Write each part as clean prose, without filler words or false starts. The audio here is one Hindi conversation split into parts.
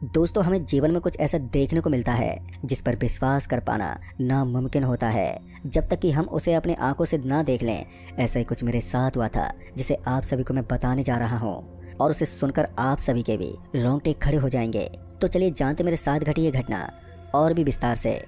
दोस्तों, हमें जीवन में कुछ ऐसा देखने को मिलता है जिस पर विश्वास कर पाना नामुमकिन होता है जब तक कि हम उसे अपनी आंखों से ना देख लें। ऐसा ही कुछ मेरे साथ हुआ था जिसे आप सभी को मैं बताने जा रहा हूँ और उसे सुनकर आप सभी के भी रोंगटे खड़े हो जाएंगे। तो चलिए जानते मेरे साथ घटी ये घटना और भी विस्तार से।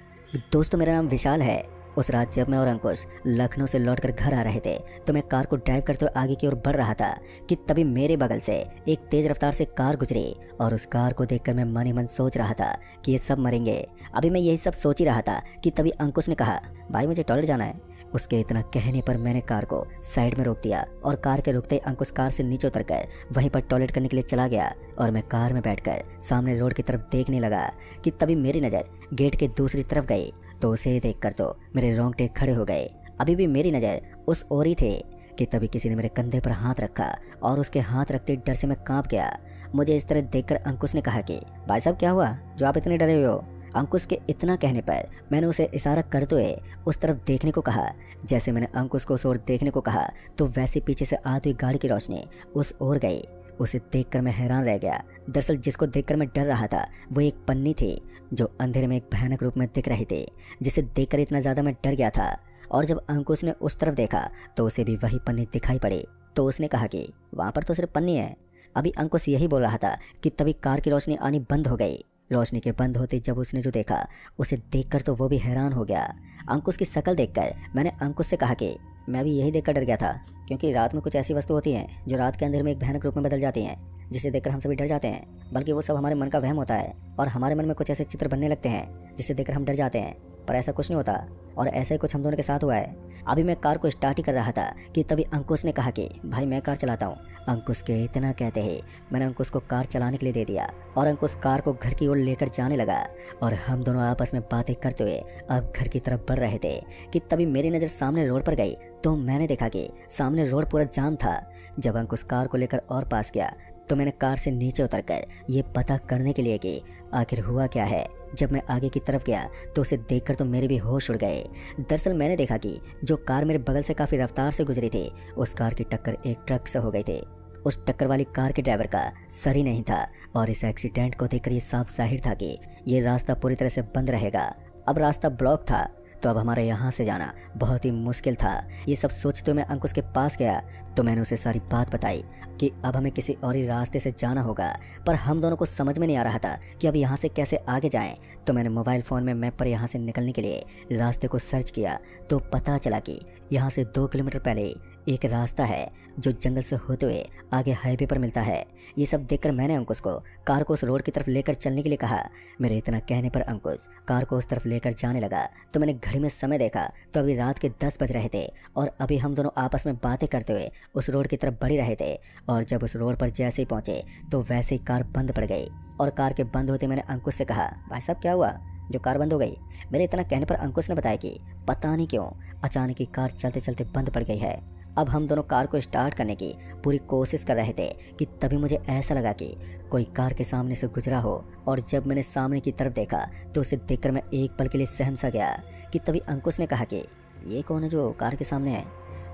दोस्तों, मेरा नाम विशाल है। उस रात जब मैं और अंकुश लखनऊ से लौटकर घर आ रहे थे तो मैं कार को ड्राइव करते हुए आगे की ओर बढ़ रहा था कि तभी मेरे बगल से एक तेज रफ्तार से कार गुजरी और उस कार को देखकर मैं मन ही मन सोच रहा था कि ये सब मरेंगे। अभी मैं यही सब सोच ही रहा था कि तभी अंकुश ने कहा, भाई मुझे टॉयलेट जाना है। उसके इतना कहने पर मैंने कार को साइड में रोक दिया और कार के रुकते ही अंकुश कार से नीचे उतरकर वहीं पर टॉयलेट करने के लिए चला गया और मैं कार में बैठकर सामने रोड की तरफ देखने लगा कि तभी मेरी नज़र गेट के दूसरी तरफ गई तो उसे देखकर तो मेरे रोंगटे खड़े हो गए। अभी भी मेरी नज़र उस ओर ही थे कि तभी किसी ने मेरे कंधे पर हाथ रखा और उसके हाथ रखते डर से मैं कांप गया। मुझे इस तरह देखकर अंकुश ने कहा कि भाई साहब क्या हुआ जो आप इतने डरे हुए हो। अंकुश के इतना कहने पर मैंने उसे इशारा करते हुए उस तरफ देखने को कहा। जैसे मैंने अंकुश को उस ओर देखने को कहा तो वैसे पीछे से आती हुई गाड़ी की रोशनी उस ओर गई। उसे देखकर मैं हैरान रह गया। दरअसल जिसको देखकर मैं डर रहा था वो एक पन्नी थी जो अंधेरे में एक भयानक रूप में दिख रही थी, जिसे देखकर इतना ज़्यादा मैं डर गया था। और जब अंकुश ने उस तरफ देखा तो उसे भी वही पन्नी दिखाई पड़ी तो उसने कहा कि वहाँ पर तो सिर्फ पन्नी है। अभी अंकुश यही बोल रहा था कि तभी कार की रोशनी आनी बंद हो गई। रोशनी के बंद होते जब उसने जो देखा उसे देखकर तो वो भी हैरान हो गया। अंकुश की शक्ल देखकर मैंने अंकुश से कहा कि मैं भी यही देखकर डर गया था, क्योंकि रात में कुछ ऐसी वस्तु होती हैं जो रात के अंधेरे में एक भयानक रूप में बदल जाती हैं, जिसे देखकर हम सभी डर जाते हैं। बल्कि वो सब हमारे मन का वहम होता है और हमारे मन में कुछ ऐसे चित्र बनने लगते हैं जिसे देखकर हम डर जाते हैं, पर ऐसा कुछ नहीं होता। और ऐसा ही कुछ हम दोनों के साथ हुआ है। अभी मैं कार को स्टार्ट ही कर रहा था कि तभी अंकुश ने कहा कि भाई मैं कार चलाता हूँ। अंकुश के इतना कहते ही मैंने अंकुश को कार चलाने के लिए दे दिया और अंकुश कार को घर की ओर लेकर जाने लगा और हम दोनों आपस में बातें करते हुए अब घर की तरफ बढ़ रहे थे कि तभी मेरी नज़र सामने रोड पर गई तो मैंने देखा कि सामने रोड पूरा जाम था। जब अंकुश कार को लेकर और पास गया तो मैंने कार से नीचे उतरकर ये पता करने के लिए कि आखिर हुआ क्या है। जब मैं आगे की तरफ गया तो उसे देखकर तो मेरे भी होश उड़ गए। दरअसल मैंने देखा कि जो कार मेरे बगल से काफ़ी रफ्तार से गुजरी थी उस कार की टक्कर एक ट्रक से हो गई थी। उस टक्कर वाली कार के ड्राइवर का सर ही नहीं था और इस एक्सीडेंट को देखकर ये साफ जाहिर था कि ये रास्ता पूरी तरह से बंद रहेगा। अब रास्ता ब्लॉक था तो अब हमारे यहाँ से जाना बहुत ही मुश्किल था। ये सब सोचते हुए मैं अंकुश के पास गया तो मैंने उसे सारी बात बताई कि अब हमें किसी और ही रास्ते से जाना होगा, पर हम दोनों को समझ में नहीं आ रहा था कि अब यहाँ से कैसे आगे जाएं। तो मैंने मोबाइल फ़ोन में मैप पर यहाँ से निकलने के लिए रास्ते को सर्च किया तो पता चला कि यहाँ से 2 किलोमीटर पहले एक रास्ता है जो जंगल से होते हुए आगे हाईवे पर मिलता है। ये सब देखकर मैंने अंकुश को कार को उस रोड की तरफ लेकर चलने के लिए कहा। मेरे इतना कहने पर अंकुश कार को उस तरफ लेकर जाने लगा तो मैंने घड़ी में समय देखा तो अभी रात के 10 बज रहे थे और अभी हम दोनों आपस में बातें करते हुए उस रोड की तरफ बढ़ ही रहे थे। और जब उस रोड पर जैसे ही पहुंचे तो वैसे ही कार बंद पड़ गई और कार के बंद होते मैंने अंकुश से कहा, भाई साहब क्या हुआ जो कार बंद हो गई। मेरे इतना कहने पर अंकुश ने बताया कि पता नहीं क्यों अचानक ही कार चलते चलते बंद पड़ गई है। अब हम दोनों कार को स्टार्ट करने की पूरी कोशिश कर रहे थे कि तभी मुझे ऐसा लगा कि कोई कार के सामने से गुजरा हो और जब मैंने सामने की तरफ देखा तो उसे देखकर मैं एक पल के लिए सहम सा गया कि तभी अंकुश ने कहा कि ये कौन है जो कार के सामने है।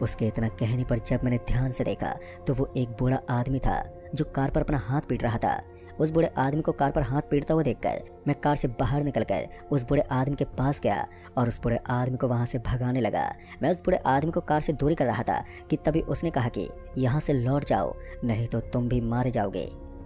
उसके इतना कहने पर जब मैंने ध्यान से देखा तो वो एक बूढ़ा आदमी था जो कार पर अपना हाथ पीट रहा था। उस बूढ़े आदमी को कार पर हाथ पीटता हुआ देखकर मैं कार से बाहर निकलकर उस बूढ़े आदमी के पास गया और उस बूढ़े आदमी को वहां से भगाने लगा। मैं उस बूढ़े आदमी को कार से दूरी कर रहा था कि तभी उसने कहा कि यहाँ से लौट जाओ नहीं तो तुम भी मारे जाओगे।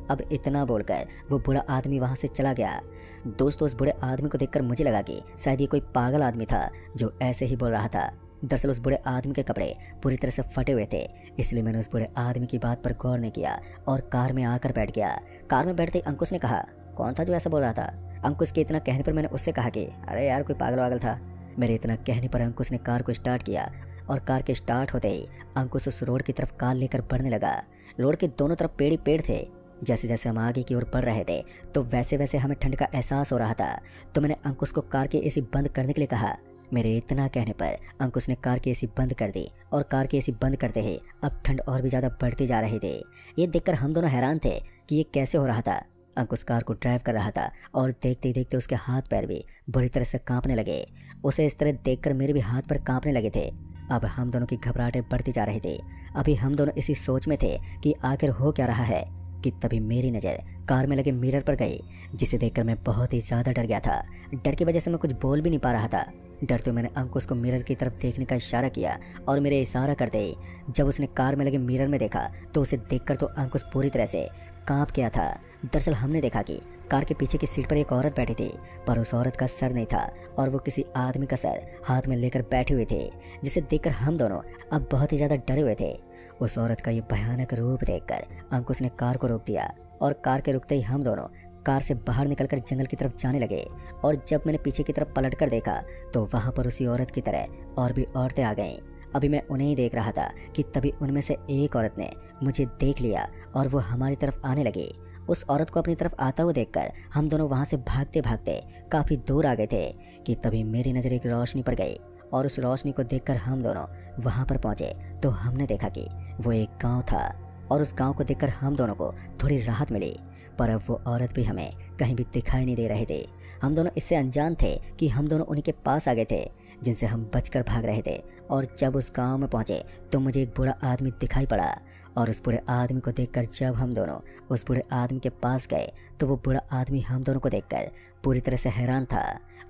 अब इतना बोलकर वो बूढ़ा आदमी वहां से चला गया। दोस्तों, उस बूढ़े आदमी को देखकर मुझे लगा कि शायद ये कोई पागल आदमी था जो ऐसे ही बोल रहा था। दरअसल उस बूढ़े आदमी के कपड़े पूरी तरह से फटे हुए थे, इसलिए मैंने उस बूढ़े आदमी की बात पर गौर नहीं किया और कार में आकर बैठ गया। कार में बैठते ही अंकुश ने कहा, कौन था जो ऐसा बोल रहा था। अंकुश के इतना कहने पर मैंने उससे कहा कि अरे यार कोई पागल वागल था। मेरे इतना कहने पर अंकुश ने कार को स्टार्ट किया और कार के स्टार्ट होते ही अंकुश उस रोड की तरफ कार लेकर बढ़ने लगा। रोड के दोनों तरफ पेड़ ही पेड़ थे। जैसे जैसे हम आगे की ओर बढ़ रहे थे तो वैसे वैसे हमें ठंड का एहसास हो रहा था। तो मैंने अंकुश को कार की एसी बंद करने के लिए कहा। मेरे इतना कहने पर अंकुश ने कार की एसी बंद कर दी और कार की एसी बंद करते ही अब ठंड और भी ज़्यादा बढ़ती जा रही थी। ये देखकर हम दोनों हैरान थे कि ये कैसे हो रहा था। अंकुश कार को ड्राइव कर रहा था और देखते देखते उसके हाथ पैर भी बुरी तरह से कांपने लगे। उसे इस तरह देखकर मेरे भी हाथ पैर कांपने लगे थे। अब हम दोनों की घबराहटें बढ़ती जा रही थी। अभी हम दोनों इसी सोच में थे कि आखिर हो क्या रहा है कि तभी मेरी नज़र कार में लगे मिरर पर गई, जिसे देखकर मैं बहुत ही ज़्यादा डर गया था। डर की वजह से मैं कुछ बोल भी नहीं पा रहा था। डरते हुए मैंने अंकुश को मिरर की तरफ देखने का इशारा किया और मेरे इशारा करते ही जब उसने कार में लगे मिरर में देखा तो उसे देखकर तो अंकुश पूरी तरह से कांप गया था। दरअसल हमने देखा कि कार के पीछे की सीट पर एक औरत बैठी थी, पर उस औरत का सर नहीं था और वो किसी आदमी का सर हाथ में लेकर बैठे हुए थे, जिसे देखकर हम दोनों अब बहुत ही ज़्यादा डरे हुए थे। उस औरत का ये भयानक रूप देखकर अंकुश ने कार को रोक दिया और कार के रुकते ही हम दोनों कार से बाहर निकलकर जंगल की तरफ जाने लगे। और जब मैंने पीछे की तरफ पलटकर देखा तो वहाँ पर उसी औरत की तरह और भी औरतें आ गईं। अभी मैं उन्हें ही देख रहा था कि तभी उनमें से एक औरत ने मुझे देख लिया और वो हमारी तरफ आने लगी। उस औरत को अपनी तरफ आता हुआ देखकर हम दोनों वहाँ से भागते भागते काफ़ी दूर आ गए थे कि तभी मेरी नज़र एक रोशनी पर गई और उस रोशनी को देखकर हम दोनों वहाँ पर पहुँचे तो हमने देखा कि वो एक गाँव था और उस गाँव को देखकर हम दोनों को थोड़ी राहत मिली। पर अब वो औरत भी हमें कहीं भी दिखाई नहीं दे रहे थे। हम दोनों इससे अनजान थे कि हम दोनों उन्हीं के पास आ गए थे जिनसे हम बचकर भाग रहे थे। और जब उस गांव में पहुंचे तो मुझे एक बूढ़ा आदमी दिखाई पड़ा और उस बूढ़े आदमी को देखकर जब हम दोनों उस बूढ़े आदमी के पास गए तो वो बूढ़ा आदमी हम दोनों को देखकर पूरी तरह से हैरान था।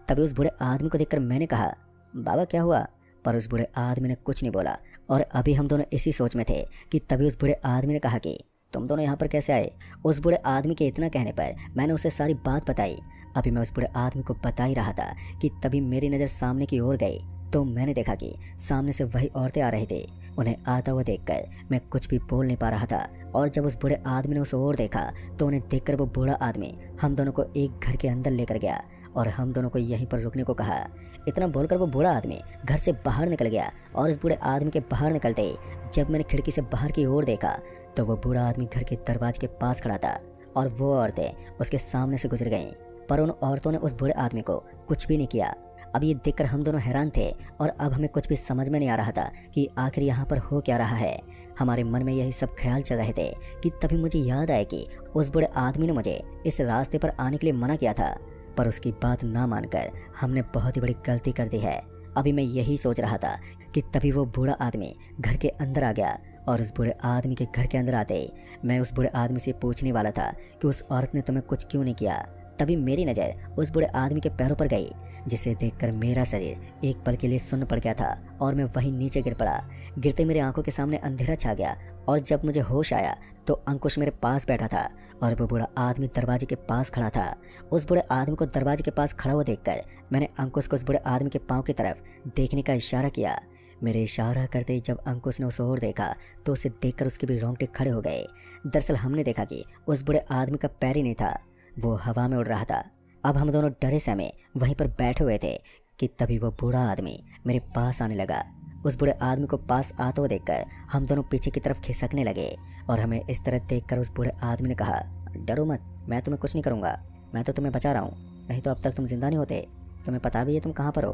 तभी उस बूढ़े आदमी को देखकर मैंने कहा, बाबा क्या हुआ? पर उस बूढ़े आदमी ने कुछ नहीं बोला। और अभी हम दोनों इसी सोच में थे कि तभी उस बूढ़े आदमी ने कहा कि तुम दोनों यहाँ पर कैसे आए? उस बूढ़े आदमी के इतना कहने पर मैंने उसे सारी बात बताई। अभी मैं उस बूढ़े आदमी को बता ही रहा था कि तभी मेरी नज़र सामने की ओर गई तो मैंने देखा कि सामने से वही औरतें आ रही थी। उन्हें आता हुआ देखकर मैं कुछ भी बोल नहीं पा रहा था। और जब उस बूढ़े आदमी ने उस ओर देखा तो उन्हें देखकर वो बूढ़ा आदमी हम दोनों को एक घर के अंदर लेकर गया और हम दोनों को यहीं पर रुकने को कहा। इतना बोलकर वो बूढ़ा आदमी घर से बाहर निकल गया और उस बूढ़े आदमी के बाहर निकलते ही जब मैंने खिड़की से बाहर की ओर देखा तो वो बूढ़ा आदमी घर के दरवाजे के पास खड़ा था और वो औरतें उसके सामने से गुजर गईं। पर उन औरतों ने उस बूढ़े आदमी को कुछ भी नहीं किया। अब ये देखकर हम दोनों हैरान थे और अब हमें कुछ भी समझ में नहीं आ रहा था कि आखिर यहाँ पर हो क्या रहा है। हमारे मन में यही सब ख्याल चल रहे थे कि तभी मुझे याद आया कि उस बूढ़े आदमी ने मुझे इस रास्ते पर आने के लिए मना किया था, पर उसकी बात ना मानकर हमने बहुत ही बड़ी गलती कर दी है। अभी मैं यही सोच रहा था कि तभी वो बूढ़ा आदमी घर के अंदर आ गया और उस बूढ़े आदमी के घर के अंदर आते ही मैं उस बूढ़े आदमी से पूछने वाला था कि उस औरत ने तुम्हें कुछ क्यों नहीं किया। तभी मेरी नज़र उस बूढ़े आदमी के पैरों पर गई, जिसे देखकर मेरा शरीर एक पल के लिए सुन्न पड़ गया था और मैं वहीं नीचे गिर पड़ा। गिरते मेरी आंखों के सामने अंधेरा छा गया और जब मुझे होश आया तो अंकुश मेरे पास बैठा था और वो बूढ़ा आदमी दरवाजे के पास खड़ा था। उस बूढ़े आदमी को दरवाजे के पास खड़ा हुआ देखकर मैंने अंकुश को उस बूढ़े आदमी के पाँव की तरफ देखने का इशारा किया। मेरे इशारा करते ही जब अंकुश ने उस ओर देखा तो उसे देखकर उसके भी रोंगटे खड़े हो गए। दरअसल हमने देखा कि उस बूढ़े आदमी का पैर ही नहीं था, वो हवा में उड़ रहा था। अब हम दोनों डरे सहमे वहीं पर बैठे हुए थे कि तभी वो बूढ़ा आदमी मेरे पास आने लगा। उस बूढ़े आदमी को पास आता हुआ देखकर हम दोनों पीछे की तरफ खिसकने लगे और हमें इस तरह देखकर उस बूढ़े आदमी ने कहा, डरो मत, मैं तुम्हें कुछ नहीं करूँगा, मैं तो तुम्हें बचा रहा हूँ, नहीं तो अब तक तुम जिंदा नहीं होते। तुम्हें पता भी है तुम कहाँ पर हो,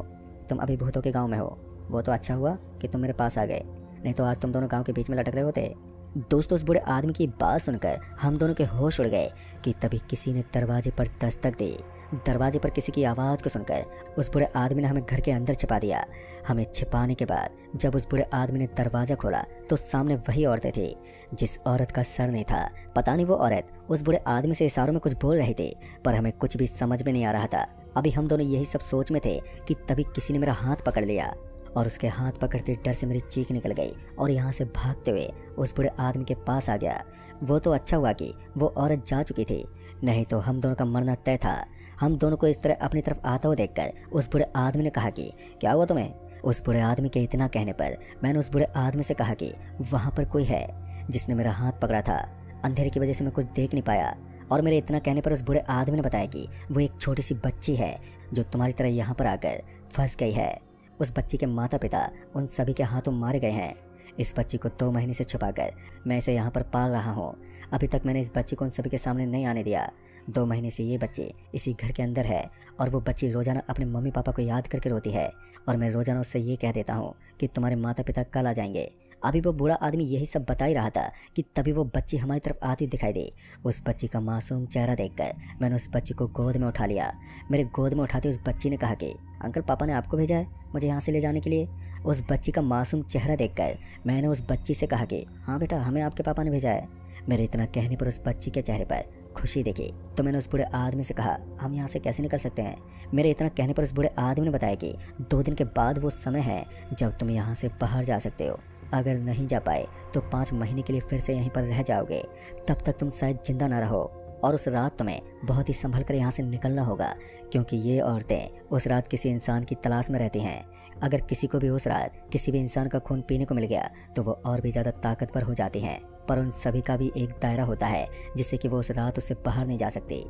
तुम अभी भूतों के गाँव में हो। वो तो अच्छा हुआ कि तुम मेरे पास आ गए, नहीं तो आज तुम दोनों गांव के बीच में लटक रहे होते। दोस्तों उस बूढ़े आदमी की बात सुनकर हम दोनों के होश उड़ गए कि तभी किसी ने दरवाजे पर दस्तक दी। दरवाजे पर किसी की आवाज़ को सुनकर उस बूढ़े आदमी ने हमें घर के अंदर छिपा दिया। हमें छिपाने के बाद जब उस बूढ़े आदमी ने दरवाज़ा खोला तो सामने वही औरतें थी जिस औरत का सर नहीं था। पता नहीं वो औरत उस बूढ़े आदमी से इशारों में कुछ बोल रही थी, पर हमें कुछ भी समझ में नहीं आ रहा था। अभी हम दोनों यही सब सोच में थे कि तभी किसी ने मेरा हाथ पकड़ लिया और उसके हाथ पकड़ते डर से मेरी चीख निकल गई और यहाँ से भागते हुए उस बूढ़े आदमी के पास आ गया। वो तो अच्छा हुआ कि वो औरत जा चुकी थी, नहीं तो हम दोनों का मरना तय था। हम दोनों को इस तरह अपनी तरफ आता हुआ देखकर उस बूढ़े आदमी ने कहा कि क्या हुआ तुम्हें? उस बूढ़े आदमी के इतना कहने पर मैंने उस बूढ़े आदमी से कहा कि वहाँ पर कोई है जिसने मेरा हाथ पकड़ा था। अंधेरे की वजह से मैं कुछ देख नहीं पाया। और मेरे इतना कहने पर उस बूढ़े आदमी ने बताया कि वो एक छोटी सी बच्ची है जो तुम्हारी तरह यहाँ पर आकर फंस गई है। उस बच्ची के माता पिता उन सभी के हाथों मारे गए हैं। इस बच्ची को 2 महीने से छुपाकर मैं इसे यहाँ पर पाल रहा हूँ। अभी तक मैंने इस बच्ची को उन सभी के सामने नहीं आने दिया। 2 महीने से ये बच्ची इसी घर के अंदर है और वो बच्ची रोज़ाना अपने मम्मी पापा को याद करके रोती है और मैं रोज़ाना उससे ये कह देता हूँ कि तुम्हारे माता पिता कल आ जाएंगे। अभी वो बूढ़ा आदमी यही सब बता ही रहा था कि तभी वो बच्ची हमारी तरफ आती दिखाई दी। उस बच्ची का मासूम चेहरा देखकर मैंने उस बच्ची को गोद में उठा लिया। मेरे गोद में उठाते उस बच्ची ने कहा कि अंकल पापा ने आपको भेजा है मुझे यहाँ से ले जाने के लिए। उस बच्ची का मासूम चेहरा देखकर मैंने उस बच्ची से कहा कि हाँ बेटा, हमें आपके पापा ने भेजा है। मेरे इतना कहने पर उस बच्ची के चेहरे पर खुशी देखी तो मैंने उस बूढ़े आदमी से कहा, हम यहाँ से कैसे निकल सकते हैं? मेरे इतना कहने पर उस बूढ़े आदमी ने बताया कि 2 दिन के बाद वो समय है जब तुम यहाँ से बाहर जा सकते हो। अगर नहीं जा पाए तो 5 महीने के लिए फिर से यहीं पर रह जाओगे। तब तक तुम शायद जिंदा ना रहो और उस रात तुम्हें बहुत ही संभल कर यहाँ से निकलना होगा, क्योंकि ये औरतें उस रात किसी इंसान की तलाश में रहती हैं। अगर किसी को भी उस रात किसी भी इंसान का खून पीने को मिल गया तो वो और भी ज़्यादा ताकतवर हो जाती हैं, पर उन सभी का भी एक दायरा होता है जिससे कि वो उस रात उससे बाहर नहीं जा सकती।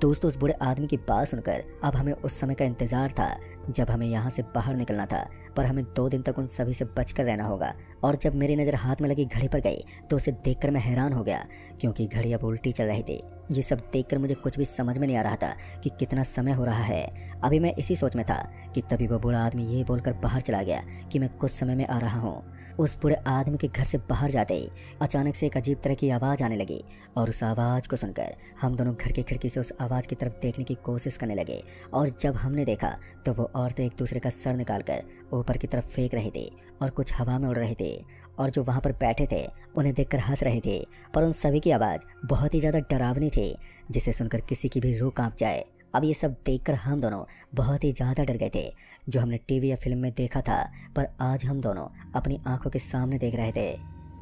दोस्तों, उस बूढ़े आदमी की बात सुनकर अब हमें उस समय का इंतजार था जब हमें यहाँ से बाहर निकलना था, पर हमें 2 दिन तक उन सभी से बचकर रहना होगा। और जब मेरी नज़र हाथ में लगी घड़ी पर गई तो उसे देखकर मैं हैरान हो गया, क्योंकि घड़ी अब उल्टी चल रही थी। ये सब देखकर मुझे कुछ भी समझ में नहीं आ रहा था कि कितना समय हो रहा है। अभी मैं इसी सोच में था कि तभी वो बूढ़ा आदमी ये बोलकर बाहर चला गया कि मैं कुछ समय में आ रहा हूँ। उस बूढ़े आदमी के घर से बाहर जाते ही अचानक से एक अजीब तरह की आवाज़ आने लगी, और उस आवाज़ को सुनकर हम दोनों घर की खिड़की से उस आवाज़ की तरफ देखने की कोशिश करने लगे। और जब हमने देखा तो वो औरतें एक दूसरे का सर निकालकर ऊपर की तरफ फेंक रही थी और कुछ हवा में उड़ रही थी, और जो वहाँ पर बैठे थे उन्हें देखकर हंस रहे थे। पर उन सभी की आवाज़ बहुत ही ज़्यादा डरावनी थी, जिसे सुनकर किसी की भी रूह कांप जाए। अब ये सब देखकर हम दोनों बहुत ही ज़्यादा डर गए थे, जो हमने टीवी या फिल्म में देखा था, पर आज हम दोनों अपनी आंखों के सामने देख रहे थे।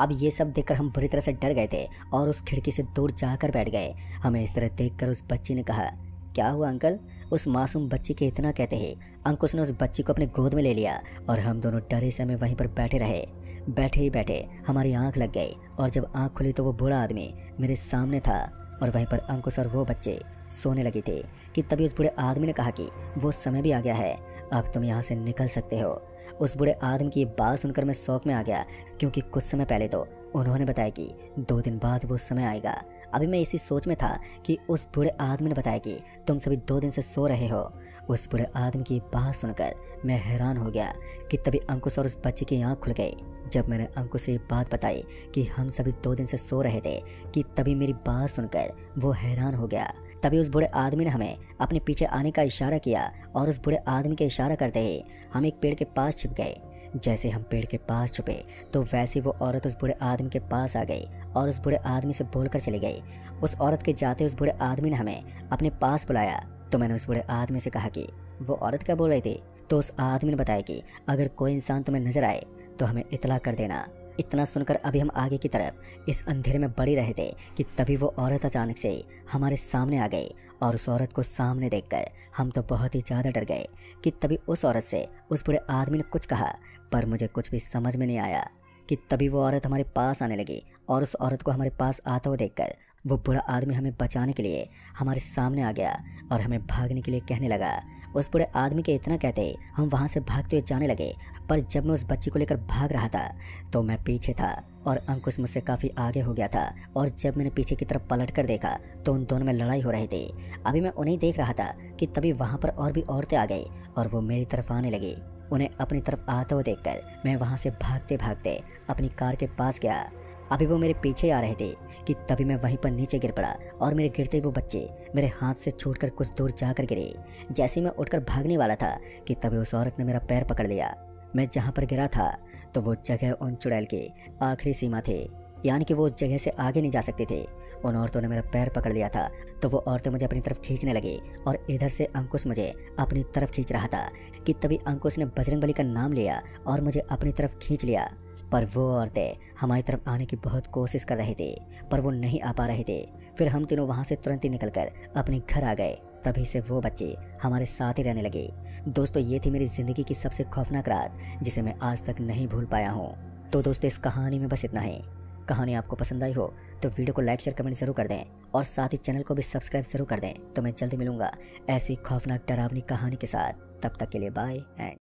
अब ये सब देखकर हम बुरी तरह से डर गए थे और उस खिड़की से दूर जाकर बैठ गए। हमें इस तरह देखकर उस बच्ची ने कहा, क्या हुआ अंकल? उस मासूम बच्ची के इतना कहते ही अंकुश ने उस बच्ची को अपने गोद में ले लिया और हम दोनों डरे से हमें वहीं पर बैठे रहे। बैठे ही बैठे हमारी आंख लग गई, और जब आंख खुली तो वो बूढ़ा आदमी मेरे सामने था और वहीं पर अंकुश और वो बच्चे सोने लगे थे कि तभी उस बूढ़े आदमी ने कहा कि वो समय भी आ गया है, अब तुम यहाँ से निकल सकते हो। उस बूढ़े आदमी की ये बात सुनकर मैं शौक में आ गया, क्योंकि कुछ समय पहले तो उन्होंने बताया कि 2 दिन बाद वो समय आएगा। अभी मैं इसी सोच में था कि उस बूढ़े आदमी ने बताया कि तुम सभी 2 दिन से सो रहे हो। उस बूढ़े आदमी की बात सुनकर मैं हैरान हो गया कि तभी अंकुश और उस बच्चे की आँख खुल गई। जब मैंने अंकुश से ये बात बताई कि हम सभी 2 दिन से सो रहे थे, कि तभी मेरी बात सुनकर वो हैरान हो गया। तभी उस बूढ़े आदमी ने हमें अपने पीछे आने का इशारा किया, और उस बूढ़े आदमी के इशारा करते ही हम एक पेड़ के पास छिप गए। जैसे हम पेड़ के पास छुपे तो वैसे वो औरत उस बूढ़े आदमी के पास आ गई और उस बूढ़े आदमी से बोलकर चली गई। उस औरत के जाते उस बूढ़े आदमी ने हमें अपने पास बुलाया, तो मैंने उस बूढ़े आदमी से कहा कि वो औरत क्या बोल रही थी। तो उस आदमी ने बताया कि अगर कोई इंसान तुम्हें नजर आए तो हमें इतला कर देना। इतना सुनकर अभी हम आगे की तरफ इस अंधेरे में बढ़ी रहे थे कि तभी वो औरत अचानक से हमारे सामने आ गई, और उस औरत को सामने देखकर हम तो बहुत ही ज़्यादा डर गए कि तभी उस औरत से उस बूढ़े आदमी ने कुछ कहा, पर मुझे कुछ भी समझ में नहीं आया। कि तभी वो औरत हमारे पास आने लगी, और उस औरत को हमारे पास आता हुआ देखकर वो बूढ़ा आदमी हमें बचाने के लिए हमारे सामने आ गया और हमें भागने के लिए कहने लगा। उस बूढ़े आदमी के इतना कहते ही हम वहाँ से भागते हुए जाने लगे, पर जब मैं उस बच्ची को लेकर भाग रहा था तो मैं पीछे था और अंकुश मुझसे काफ़ी आगे हो गया था। और जब मैंने पीछे की तरफ पलट कर देखा तो उन दोनों में लड़ाई हो रही थी। अभी मैं उन्हें देख रहा था कि तभी वहाँ पर और भी औरतें आ गई और वो मेरी तरफ आने लगी। उन्हें अपनी तरफ आता हुआ देखकर मैं वहाँ से भागते भागते अपनी कार के पास गया। अभी वो मेरे पीछे आ रहे थे कि तभी मैं वहीं पर नीचे गिर पड़ा, और मेरे गिरते वो बच्चे मेरे हाथ से छूटकर कुछ दूर जाकर गिरे। जैसे ही मैं उठकर भागने वाला था कि तभी उस औरत ने मेरा पैर पकड़ लिया। मैं जहाँ पर गिरा था तो वो जगह उन चुड़ैल की आखिरी सीमा थी, यानी कि वो उस जगह से आगे नहीं जा सकते थे। उन औरतों ने मेरा पैर पकड़ लिया था तो वो औरतें मुझे अपनी तरफ खींचने लगी, और इधर से अंकुश मुझे अपनी तरफ खींच रहा था कि तभी अंकुश ने बजरंगबली का नाम लिया और मुझे अपनी तरफ खींच लिया। पर वो औरतें हमारी तरफ आने की बहुत कोशिश कर रहे थे, पर वो नहीं आ पा रहे थे। फिर हम तीनों वहाँ से तुरंत ही निकलकर अपने घर आ गए। तभी से वो बच्चे हमारे साथ ही रहने लगे। दोस्तों, ये थी मेरी ज़िंदगी की सबसे खौफनाक रात, जिसे मैं आज तक नहीं भूल पाया हूँ। तो दोस्तों, इस कहानी में बस इतना ही। कहानी आपको पसंद आई हो तो वीडियो को लाइक शेयर कमेंट जरूर कर दें, और साथ ही चैनल को भी सब्सक्राइब जरूर कर दें। तो मैं जल्दी मिलूंगा ऐसी खौफनाक डरावनी कहानी के साथ। तब तक के लिए बाय एंड